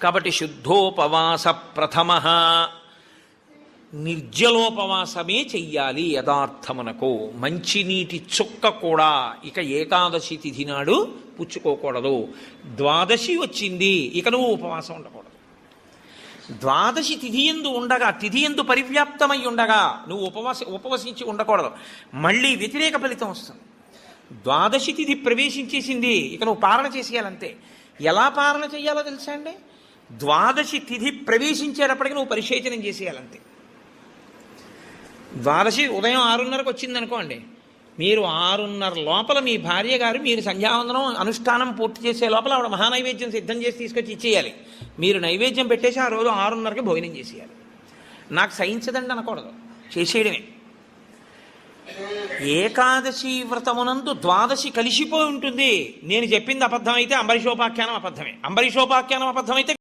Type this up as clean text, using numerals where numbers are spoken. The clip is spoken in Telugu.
కాబట్టి శుద్ధోపవాస ప్రథమ నిర్జలోపవాసమే చెయ్యాలి. యథార్థమునకు మంచినీటి చుక్క కూడా ఇక ఏకాదశి తిథి నాడు పుచ్చుకోకూడదు. ద్వాదశి వచ్చింది, ఇక నువ్వు ఉపవాసం ఉండకూడదు. ద్వాదశి తిథి యందు ఉండగా, తిథి యందు పరివ్యాప్తమై ఉండగా నువ్వు ఉపవసించి ఉండకూడదు. మళ్ళీ వ్యతిరేక ఫలితం వస్తుంది. ద్వాదశి తిథి ప్రవేశించేసింది, ఇక నువ్వు పాలన చేసేయాలంతే. ఎలా పాలన చేయాలో తెలుసా అండి? ద్వాదశి తిథి ప్రవేశించేటప్పటికి నువ్వు పరిశేచనం చేసేయాలంతే. ద్వాదశి ఉదయం 6:30కు వచ్చిందనుకోండి, మీరు 6:30 లోపల మీ భార్య గారు మీరు సంధ్యావందనం అనుష్ఠానం పూర్తి చేసే లోపల ఆవిడ మహానైవేద్యం సిద్ధం చేసి తీసుకొచ్చి ఇచ్చేయాలి. మీరు నైవేద్యం పెట్టేసి ఆ రోజు 6:30కి భోజనం చేసేయాలి. నాకు సహించదండి అనకూడదు, చేసేయడమే. ఏకాదశి వ్రతమునందు ద్వాదశి కలిసిపోయి ఉంటుంది. నేను చెప్పింది అబద్ధమైతే అంబరీషోపాఖ్యానం అబద్ధమే, అంబరీషోపాఖ్యానం అబద్ధమైతే